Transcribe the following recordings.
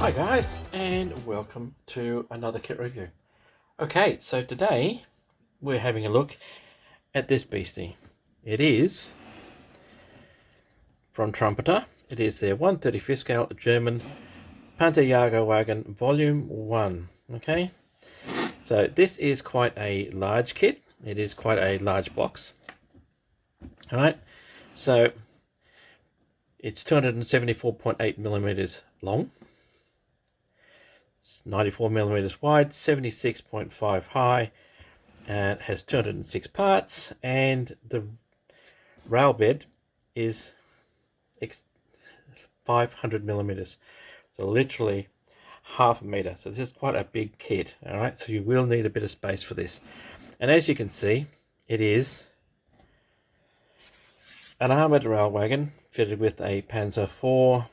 Hi guys, and welcome to another kit review. Okay, so today we're having a look at this beastie. It is from Trumpeter. It is their 1/35 scale German Panzerjagerwagen Volume 1. Okay, so this is quite a large kit. It is quite a large box. Alright, so it's 274.8 millimeters long. 94 millimeters wide, 76.5 high, and it has 206 parts, and the rail bed is 500 millimeters, so literally half a meter. So this is quite a big kit. All right, so you will need a bit of space for this, and as you can see, it is an armoured rail wagon fitted with a Panzer IV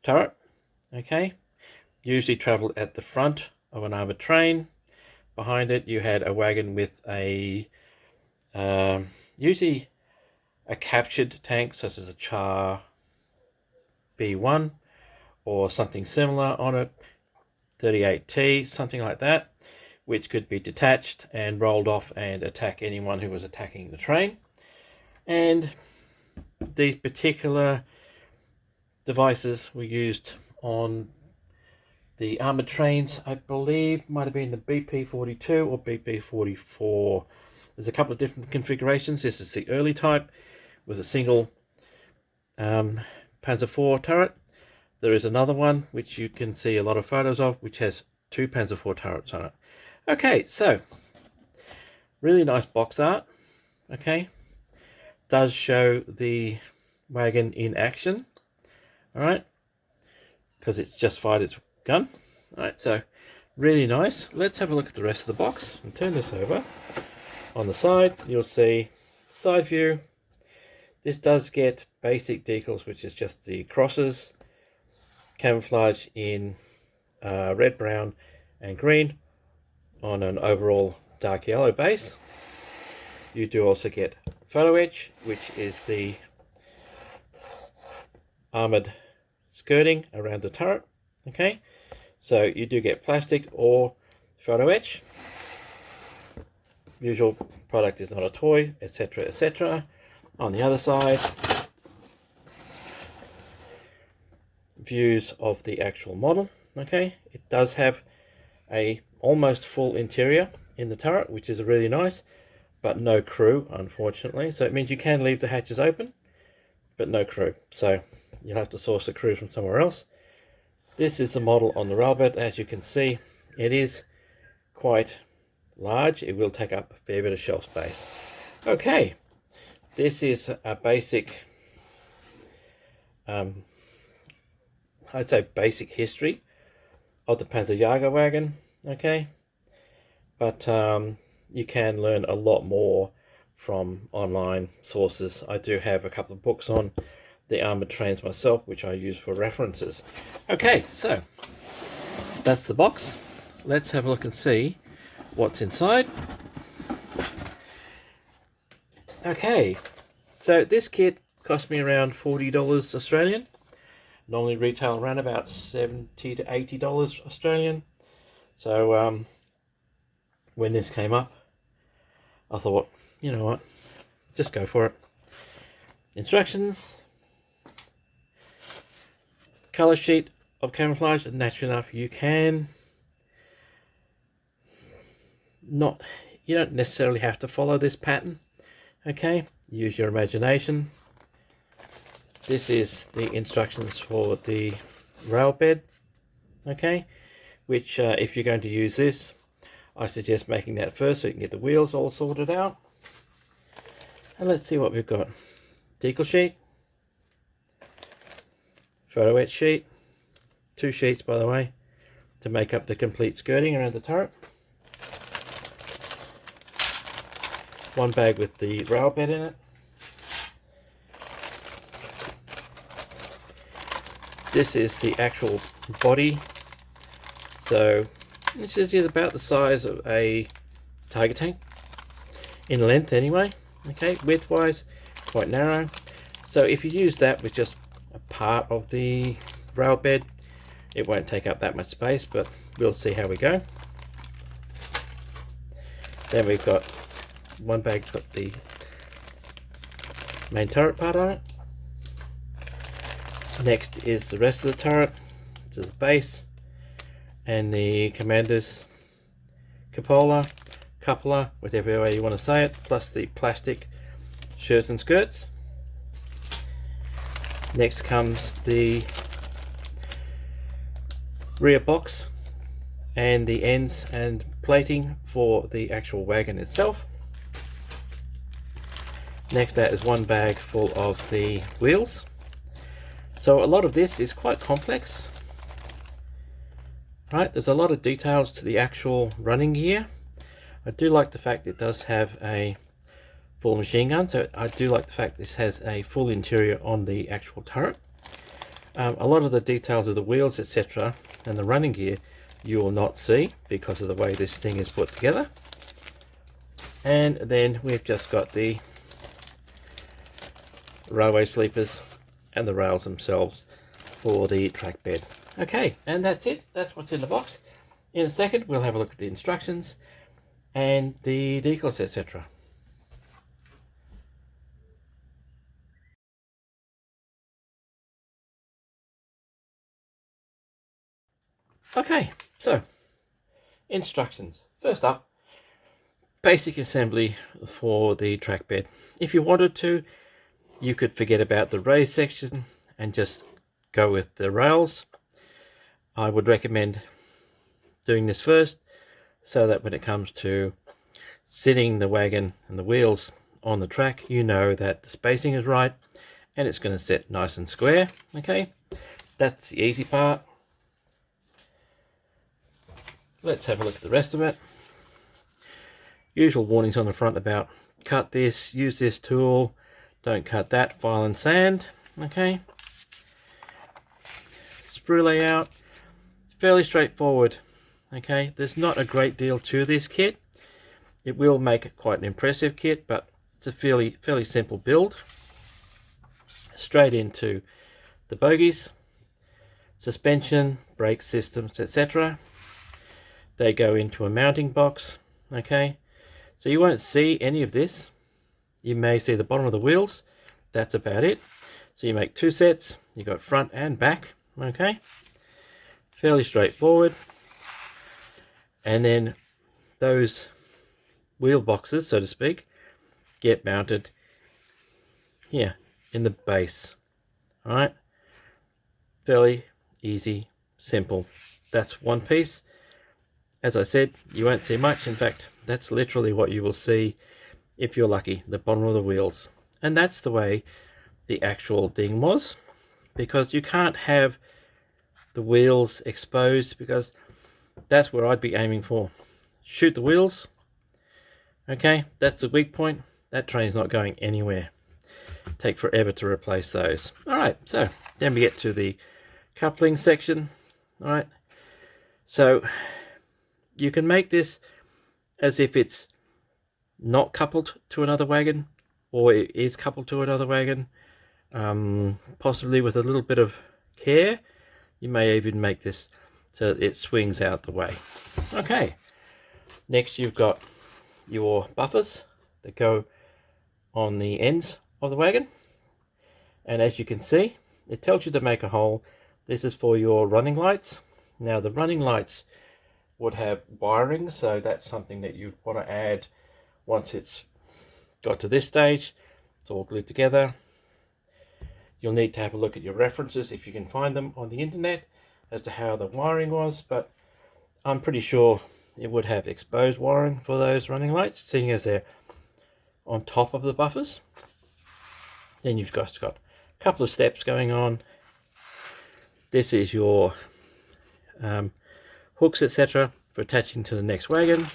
turret. Okay, usually travelled at the front of an armoured train. Behind it you had a wagon with a usually a captured tank such as a Char B1 or something similar on it, 38T, something like that, which could be detached and rolled off and attack anyone who was attacking the train. And these particular devices were used on the armoured trains, I believe might have been the BP-42 or BP-44. There's a couple of different configurations. This is the early type with a single Panzer IV turret. There is another one which you can see a lot of photos of, which has two Panzer IV turrets on it. Okay, so really nice box art. Okay, does show the wagon in action. All right, because it's just fired its gun. All right, so really nice. Let's have a look at the rest of the box and turn this over. On the side, you'll see side view. This does get basic decals, which is just the crosses, camouflage in red, brown, and green on an overall dark yellow base. You do also get Photo Etch, which is the armoured skirting around the turret. Okay, so you do get plastic or Photo Etch. Usual product is not a toy, etc., etc. On the other side, views of the actual model. Okay, it does have a almost full interior in the turret, which is really nice, but no crew, unfortunately. So it means you can leave the hatches open, but no crew. So you'll have to source the crew from somewhere else. This is the model on the railbed. As you can see, it is quite large. It will take up a fair bit of shelf space. Okay, this is a basic I'd say basic history of the Panzerjagerwagen. Okay, but you can learn a lot more from online sources. I do have a couple of books on the armoured trains myself, which I use for references. Okay, so that's the box. Let's have a look and see what's inside. Okay, so this kit cost me around $40 Australian. Normally retail around about $70 to $80 Australian. So when this came up, I thought, you know what, just go for it. Instructions, color sheet of camouflage, and naturally enough you don't necessarily have to follow this pattern. Okay, use your imagination. This is the instructions for the rail bed. Okay, which if you're going to use this, I suggest making that first so you can get the wheels all sorted out. And let's see what we've got. Decal sheet, Photo Etch sheet, 2 sheets by the way, to make up the complete skirting around the turret. 1 bag with the rail bed in it. This is the actual body, so this is about the size of a Tiger tank, in length anyway. Okay, width wise quite narrow, so if you use that with just a part of the rail bed, it won't take up that much space, but we'll see how we go. Then we've got one bag's got the main turret part on it. Next is the rest of the turret, to the base, and the commander's cupola, whatever way you want to say it, plus the plastic Schurzen skirts. Next comes the rear box and the ends and plating for the actual wagon itself. Next, that is one bag full of the wheels. So a lot of this is quite complex, right? There's a lot of details to the actual running gear. I do like the fact it does have a full machine gun, so I do like the fact this has a full interior on the actual turret. A lot of the details of the wheels, etc., and the running gear you will not see because of the way this thing is put together. And then we've just got the railway sleepers and the rails themselves for the track bed. Okay, and that's it. That's what's in the box. In a second we'll have a look at the instructions and the decals, etc. Okay, so instructions. First up, basic assembly for the track bed. If you wanted to, you could forget about the raised section and just go with the rails. I would recommend doing this first, so that when it comes to sitting the wagon and the wheels on the track, you know that the spacing is right and it's going to sit nice and square. Okay, that's the easy part. Let's have a look at the rest of it. Usual warnings on the front about cut this, use this tool, don't cut that, file and sand. Okay, sprue layout, fairly straightforward. Okay, there's not a great deal to this kit. It will make it quite an impressive kit, but it's a fairly simple build. Straight into the bogies, suspension, brake systems, etc. They go into a mounting box. Okay, so you won't see any of this. You may see the bottom of the wheels. That's about it. So you make two sets. You got front and back. Okay, fairly straightforward. And then those wheel boxes, so to speak, get mounted here in the base. All right, fairly easy, simple. That's one piece. As I said, you won't see much. In fact, that's literally what you will see if you're lucky, the bottom of the wheels. And that's the way the actual thing was, because you can't have the wheels exposed, because that's where I'd be aiming for. Shoot the wheels. Okay, that's the weak point. That train's not going anywhere. Take forever to replace those. All right, so then we get to the coupling section. All right, so you can make this as if it's not coupled to another wagon, or it is coupled to another wagon. Possibly with a little bit of care, you may even make this so it swings out the way. Okay, next you've got your buffers that go on the ends of the wagon, and as you can see, it tells you to make a hole. This is for your running lights. Now the running lights would have wiring, so that's something that you'd want to add once it's got to this stage. It's all glued together. You'll need to have a look at your references if you can find them on the internet as to how the wiring was, but I'm pretty sure it would have exposed wiring for those running lights, seeing as they're on top of the buffers. Then you've got a couple of steps going on. This is your hooks, etc., for attaching to the next wagon.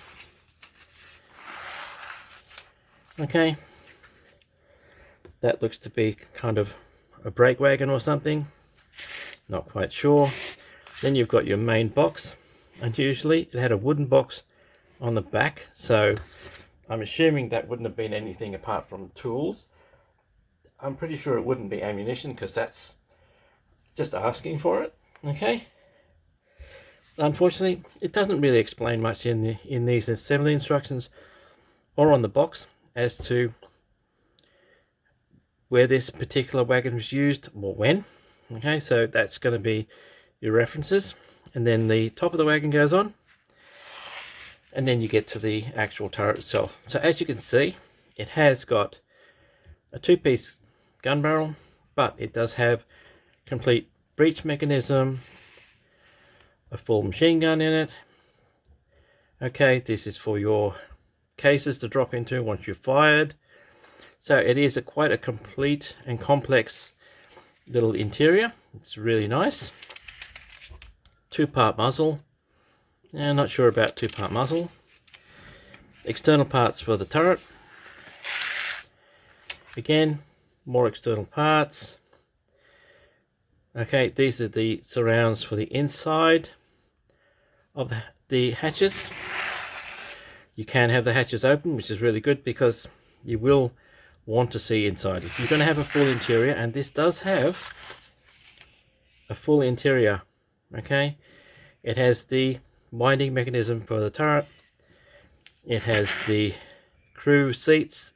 Okay, that looks to be kind of a brake wagon or something, not quite sure. Then you've got your main box, and usually it had a wooden box on the back, so I'm assuming that wouldn't have been anything apart from tools. I'm pretty sure it wouldn't be ammunition, because that's just asking for it. Okay, unfortunately, it doesn't really explain much in these assembly instructions or on the box as to where this particular wagon was used or when. Okay, so that's going to be your references, and then the top of the wagon goes on, and then you get to the actual turret itself. So as you can see, it has got a two-piece gun barrel, but it does have complete breech mechanism, a full machine gun in it. Okay, this is for your cases to drop into once you've fired. So it is quite a complete and complex little interior. It's really nice. Two-part muzzle. Yeah, not sure about two-part muzzle. External parts for the turret. Again, more external parts. Okay, these are the surrounds for the inside of the hatches. You can have the hatches open, which is really good because you will want to see inside. If you're going to have a full interior, and this does have a full interior, okay, it has the winding mechanism for the turret, it has the crew seats,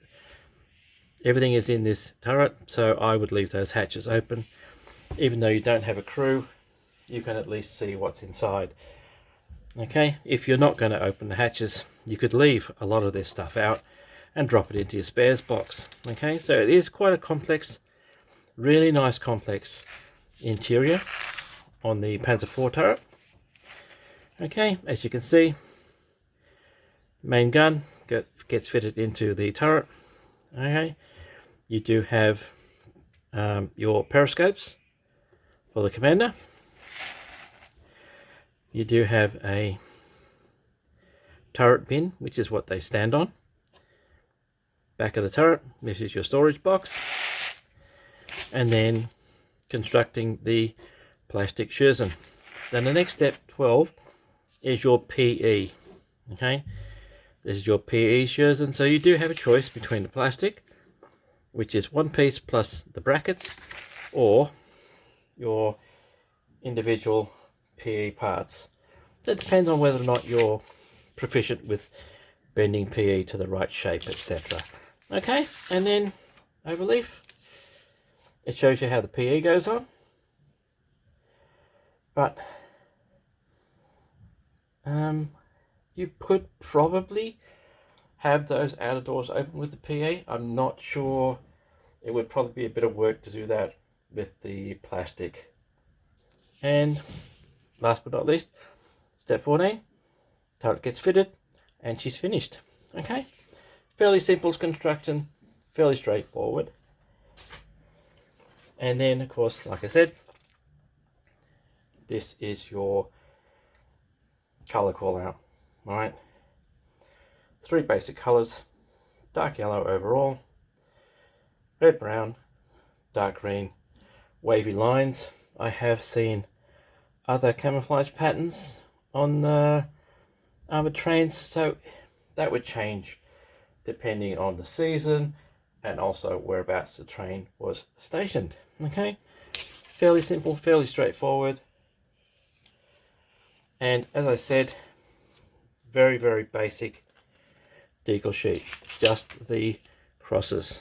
everything is in this turret, so I would leave those hatches open. Even though you don't have a crew, you can at least see what's inside. Okay, if you're not going to open the hatches, you could leave a lot of this stuff out and drop it into your spares box. Okay, so it is quite a complex, really nice complex interior on the Panzer IV turret. Okay, as you can see, main gun gets fitted into the turret. Okay, you do have your periscopes for the commander. You do have a turret bin, which is what they stand on. Back of the turret, this is your storage box. And then constructing the plastic Schurzen. Then the next step, 12, is your PE. Okay, this is your PE Schurzen. So you do have a choice between the plastic, which is one piece plus the brackets, or your individual PE parts. That depends on whether or not you're proficient with bending PE to the right shape, etc. Okay, and then overleaf. It shows you how the PE goes on. But you could probably have those outer doors open with the PE. I'm not sure. It would probably be a bit of work to do that with the plastic. And last but not least, step 14, turret gets fitted and she's finished. Okay, fairly simple construction, fairly straightforward. And then of course, like I said, this is your color call out. All right, 3 basic colors: dark yellow overall, red, brown, dark green, wavy lines. I have seen other camouflage patterns on the armored trains, so that would change depending on the season and also whereabouts the train was stationed. Okay, fairly simple, fairly straightforward, and as I said, very, very basic decal sheet, just the crosses.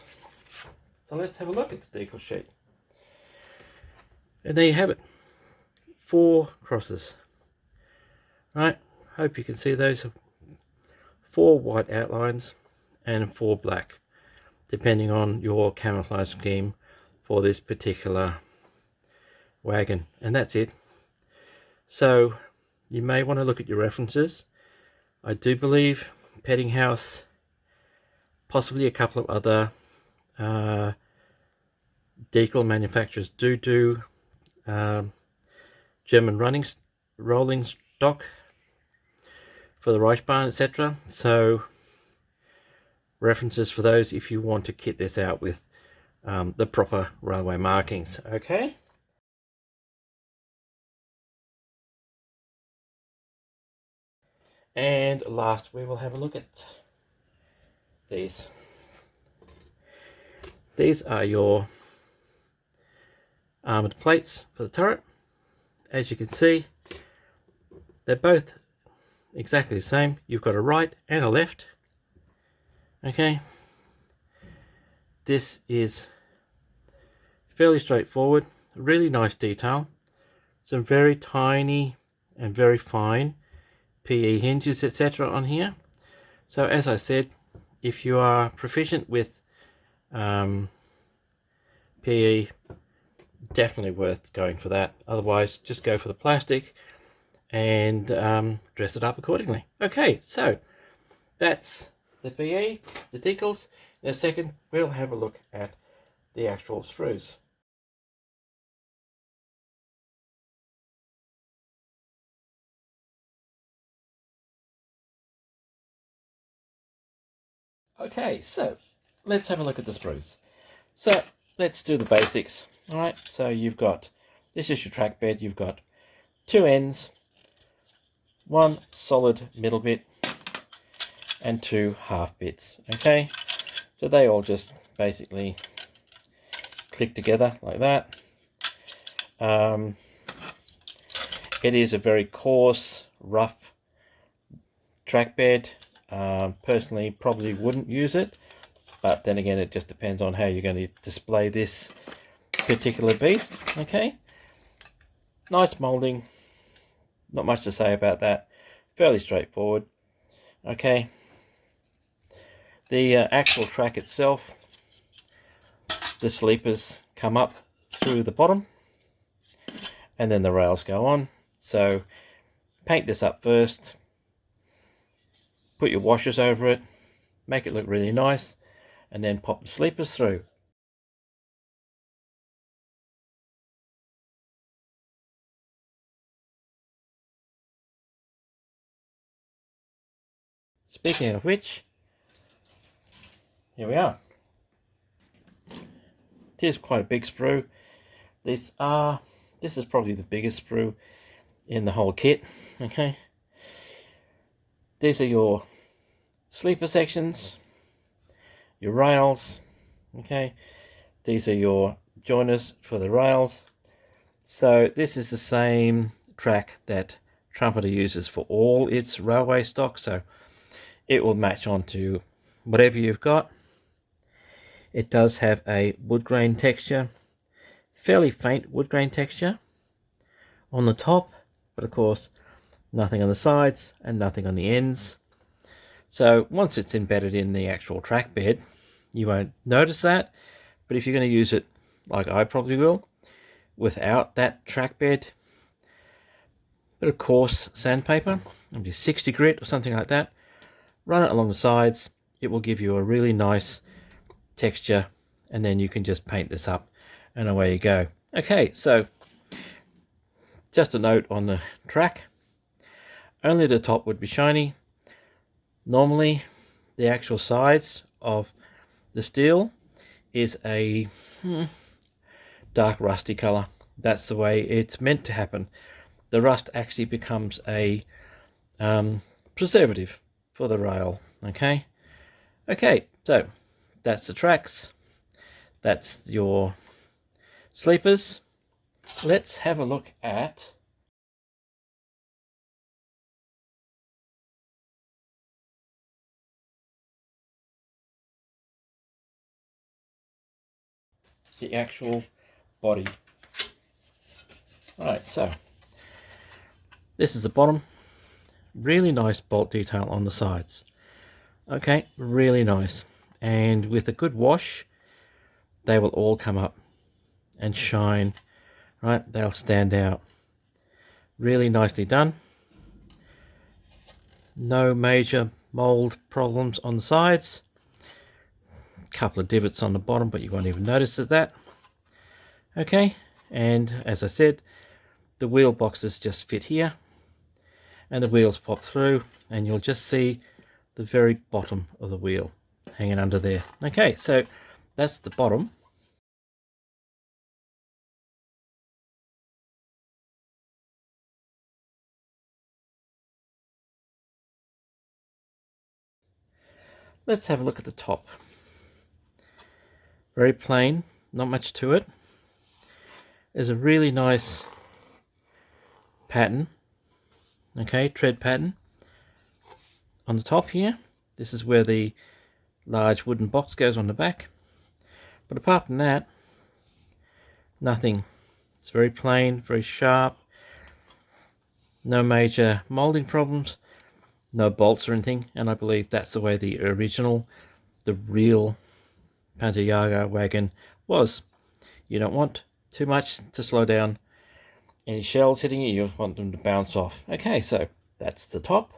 So let's have a look at the decal sheet. And there you have it, 4 crosses. Right, hope you can see those. 4 white outlines and 4 black, depending on your camouflage scheme for this particular wagon. And that's it. So you may want to look at your references. I do believe Peddinghaus, possibly a couple of other decal manufacturers do German rolling stock for the Reichsbahn, etc. So references for those if you want to kit this out with the proper railway markings. Okay. And last, we will have a look at these. These are your armoured plates for the turret. As you can see, they're both exactly the same. You've got a right and a left. Okay, this is fairly straightforward, really nice detail, some very tiny and very fine PE hinges, etc. on here. So as I said, if you are proficient with PE, definitely worth going for that. Otherwise, just go for the plastic and dress it up accordingly. Okay, so that's the PE, the decals. In a second, we'll have a look at the actual sprues. Okay, so let's have a look at the sprues. So let's do the basics. All right, so you've got, this is your track bed. You've got two ends, one solid middle bit, and two half bits. Okay, so they all just basically click together like that. It is a very coarse, rough track bed. Personally, probably wouldn't use it, but then again, it just depends on how you're going to display this particular beast. Okay, nice molding, not much to say about that, fairly straightforward. Okay, the actual track itself, the sleepers come up through the bottom and then the rails go on. So paint this up first, put your washers over it, make it look really nice, and then pop the sleepers through. Speaking of which, here we are. Here's quite a big sprue. This is probably the biggest sprue in the whole kit. Okay, these are your sleeper sections, your rails. Okay, these are your joiners for the rails. So this is the same track that Trumpeter uses for all its railway stock, so it will match onto whatever you've got. It does have a wood grain texture, fairly faint wood grain texture on the top, but of course nothing on the sides and nothing on the ends. So once it's embedded in the actual track bed, you won't notice that, but if you're going to use it like I probably will, without that track bed, bit of coarse sandpaper, maybe 60 grit or something like that, run it along the sides. It will give you a really nice texture, and then you can just paint this up and away you go. Okay, so just a note on the track, only the top would be shiny. Normally the actual sides of the steel is a dark rusty color. That's the way it's meant to happen. The rust actually becomes a preservative for the rail. Okay, so that's the tracks, that's your sleepers. Let's have a look at the actual body. Alright, so this is the bottom. Really nice bolt detail on the sides. Okay, really nice. And with a good wash, they will all come up and shine. Right, they'll stand out. Really nicely done. No major mold problems on the sides. A couple of divots on the bottom, but you won't even notice that. Okay, and as I said, the wheel boxes just fit here, and the wheels pop through, and you'll just see the very bottom of the wheel hanging under there. Okay, so that's the bottom. Let's have a look at the top. Very plain, not much to it. There's a really nice pattern okay, tread pattern on the top here. This is where the large wooden box goes on the back. But apart from that, nothing. It's very plain, very sharp. No major molding problems, no bolts or anything. And I believe that's the way the original, the real Panzerjagerwagen was. You don't want too much to slow down any shells hitting you. You want them to bounce off. Okay, so that's the top.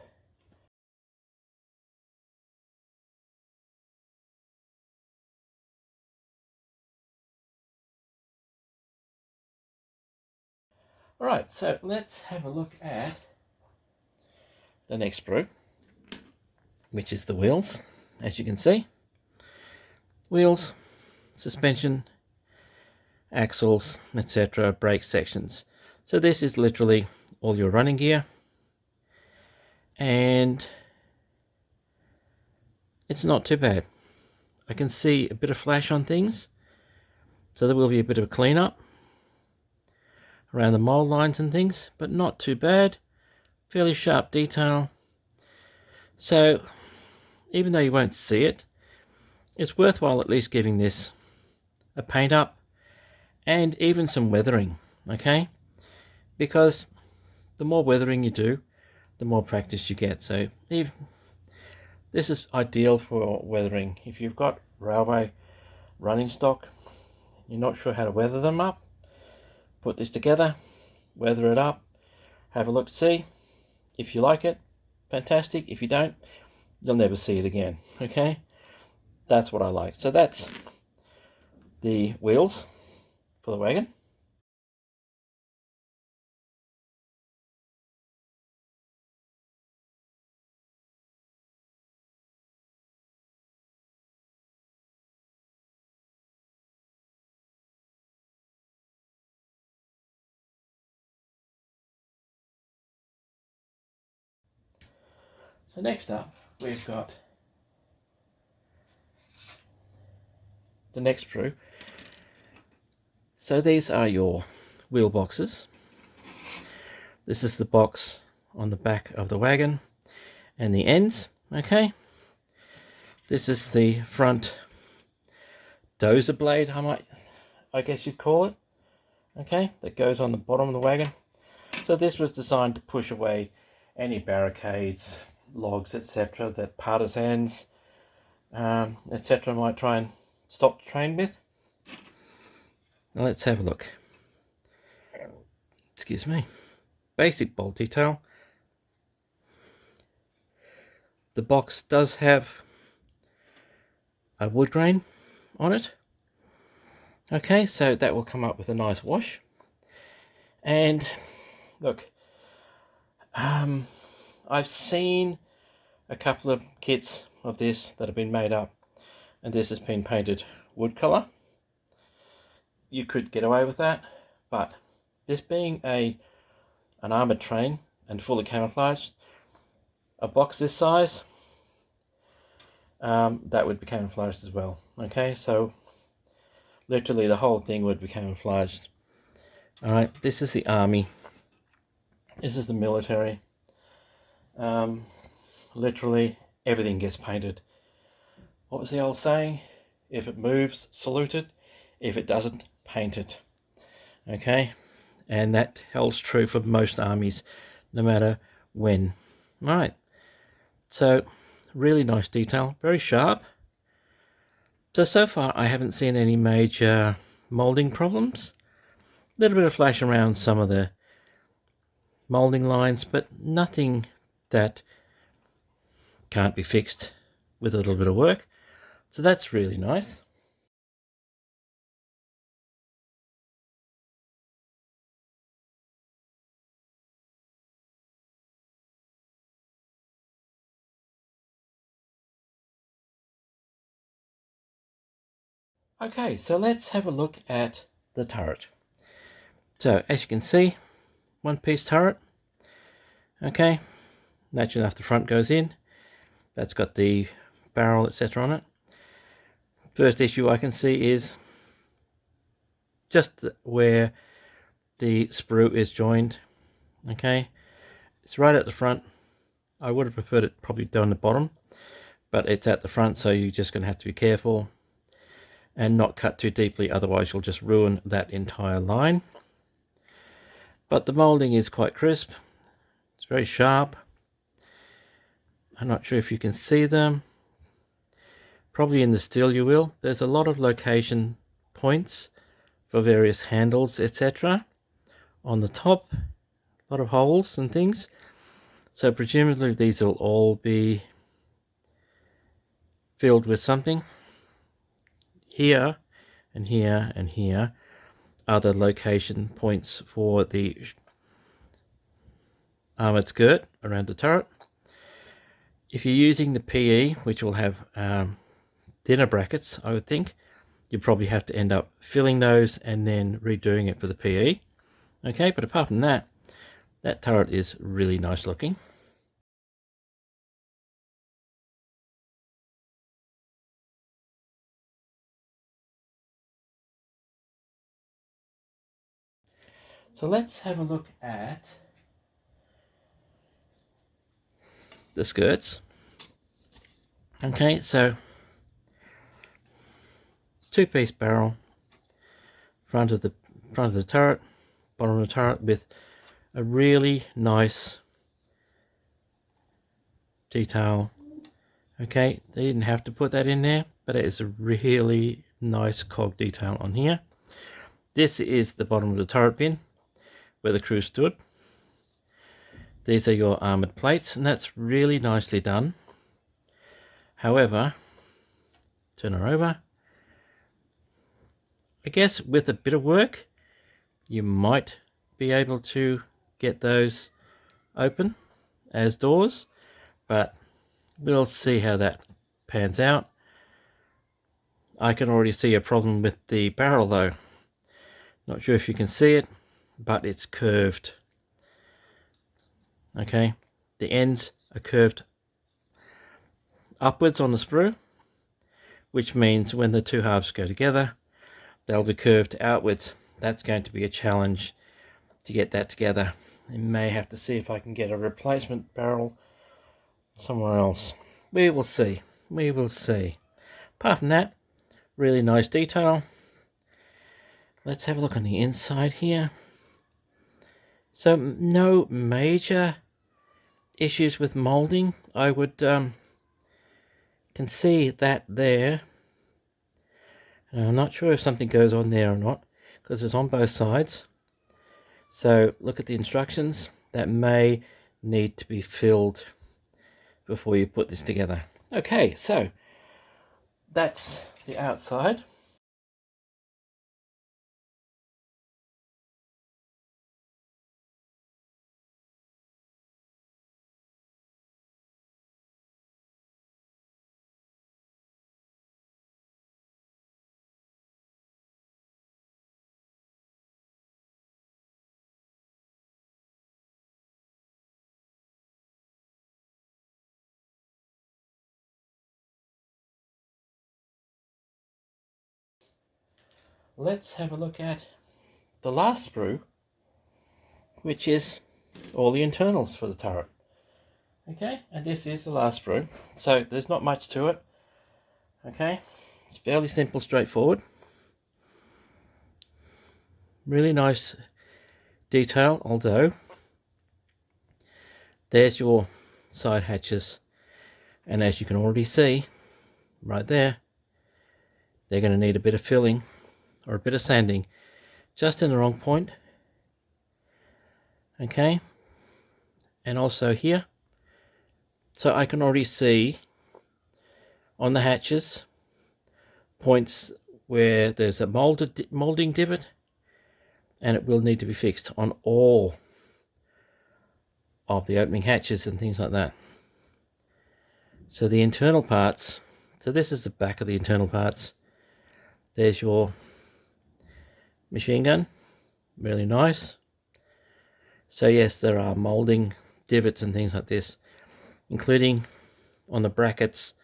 All right, so let's have a look at the next sprue, which is the wheels. As you can see, wheels, suspension, axles, etc., brake sections. So this is literally all your running gear, and it's not too bad. I can see a bit of flash on things, so there will be a bit of a cleanup around the mold lines and things, but not too bad. Fairly sharp detail. So even though you won't see it, it's worthwhile at least giving this a paint up and even some weathering, okay? Because the more weathering you do, the more practice you get. So this is ideal for weathering. If you've got railway running stock, you're not sure how to weather them up, put this together, weather it up, have a look, see. If you like it, fantastic. If you don't, you'll never see it again, okay? That's what I like. So that's the wheels for the wagon. So next up, we've got the next sprue. So these are your wheel boxes. This is the box on the back of the wagon and the ends, okay? This is the front dozer blade, I guess you'd call it, okay? That goes on the bottom of the wagon. So this was designed to push away any barricades, logs, etc. that partisans, etc. might try and stop the train with. Now let's have a look. Excuse me. Basic bolt detail. The box does have a wood grain on it. Okay, so that will come up with a nice wash. And look, I've seen a couple of kits of this that have been made up, and this has been painted wood color. You could get away with that, but this being an armoured train and fully camouflaged, a box this size, that would be camouflaged as well. Okay, so literally the whole thing would be camouflaged. All right, this is the army. This is the military. Literally everything gets painted. What was the old saying? If it moves, salute it. If it doesn't, paint it. Okay, and that holds true for most armies, no matter when. All right, so really nice detail, very sharp. So far I haven't seen any major molding problems. A little bit of flash around some of the molding lines, but nothing that can't be fixed with a little bit of work. So that's really nice. Okay, so let's have a look at the turret. So as you can see, one piece turret. Okay, naturally enough the front goes in. That's got the barrel, etc. on it. First issue I can see is just where the sprue is joined. Okay, It's right at the front. I would have preferred it probably down the bottom, but it's at the front, so you're just going to have to be careful and not cut too deeply, otherwise you'll just ruin that entire line. But the molding is quite crisp. It's very sharp. I'm not sure if you can see them. Probably in the steel you will. There's a lot of location points for various handles, etc. On the top, a lot of holes and things. So presumably these will all be filled with something. Here and here and here are the location points for the armoured skirt around the turret. If you're using the PE, which will have thinner brackets, I would think, you probably have to end up filling those and then redoing it for the PE. Okay, but apart from that, that turret is really nice looking. So let's have a look at the skirts. Okay, so two-piece barrel, front of the turret, bottom of the turret, with a really nice detail. Okay, they didn't have to put that in there, but it is a really nice cog detail on here. This is the bottom of the turret bin where the crew stood. These are your armoured plates, and that's really nicely done. However, turn her over. I guess with a bit of work, you might be able to get those open as doors, but we'll see how that pans out. I can already see a problem with the barrel though. Not sure if you can see it, but it's curved. Okay, the ends are curved upwards on the sprue, which means when the two halves go together, they'll be curved outwards. That's going to be a challenge to get that together. I may have to see if I can get a replacement barrel somewhere else. We will see. We will see. Apart from that, really nice detail. Let's have a look on the inside here. So no major issues with molding. I would can see that there. And I'm not sure if something goes on there or not, because it's on both sides. So look at the instructions. That may need to be filled before you put this together. Okay, so that's the outside. Let's have a look at the last sprue, which is all the internals for the turret. Okay, and this is the last sprue. So there's not much to it. Okay, it's fairly simple, straightforward. Really nice detail, although there's your side hatches, and as you can already see right there, they're going to need a bit of filling or a bit of sanding just in the wrong point. Okay, and also here, so I can already see on the hatches points where there's a molding divot, and it will need to be fixed on all of the opening hatches and things like that. So the internal parts, so this is the back of the internal parts. There's your machine gun, really nice. So yes, there are molding divots and things like this, including on the brackets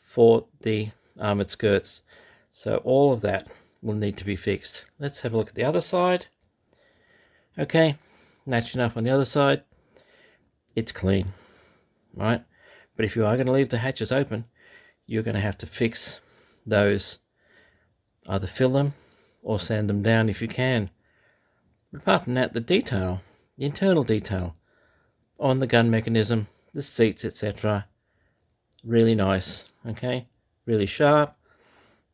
for the armoured skirts. So all of that will need to be fixed. Let's have a look at the other side. Okay, natural enough on the other side. it's clean, right? But if you are going to leave the hatches open, you're going to have to fix those, either fill them or sand them down if you can. But apart from that, the detail, the internal detail on the gun mechanism, the seats, etc., really nice, okay? Really sharp,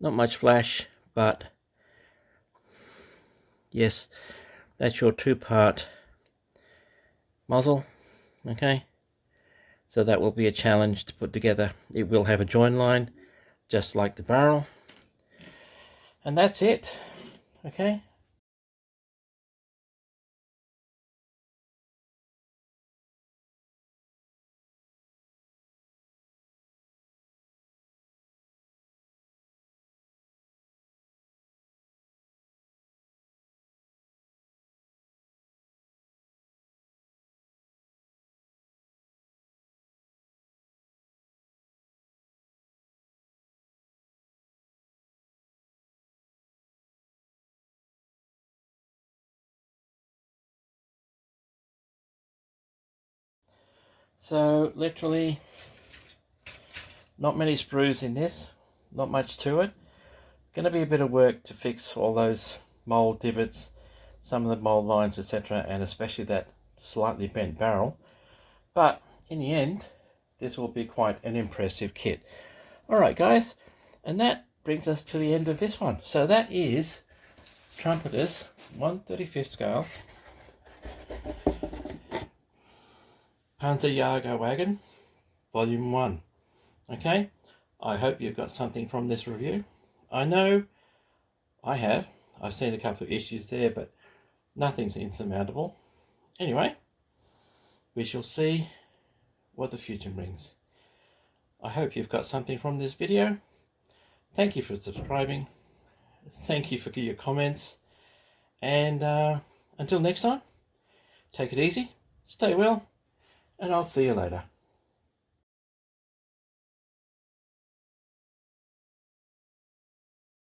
not much flash, but yes, that's your two-part muzzle, okay? So that will be a challenge to put together. It will have a join line, just like the barrel. And that's it, okay? So literally not many sprues in this, not much to it. Going to be a bit of work to fix all those mold divots, some of the mold lines, etc., and especially that slightly bent barrel. But in the end, this will be quite an impressive kit. Alright guys, and that brings us to the end of this one. So that is Trumpeter's 1/35 scale Panzerjagerwagen Volume 1. Okay, I hope you've got something from this review. I know I have. I've seen a couple of issues there, but nothing's insurmountable. Anyway, we shall see what the future brings. I hope you've got something from this video. Thank you for subscribing. Thank you for your comments. And until next time, take it easy, stay well, and I'll see you later.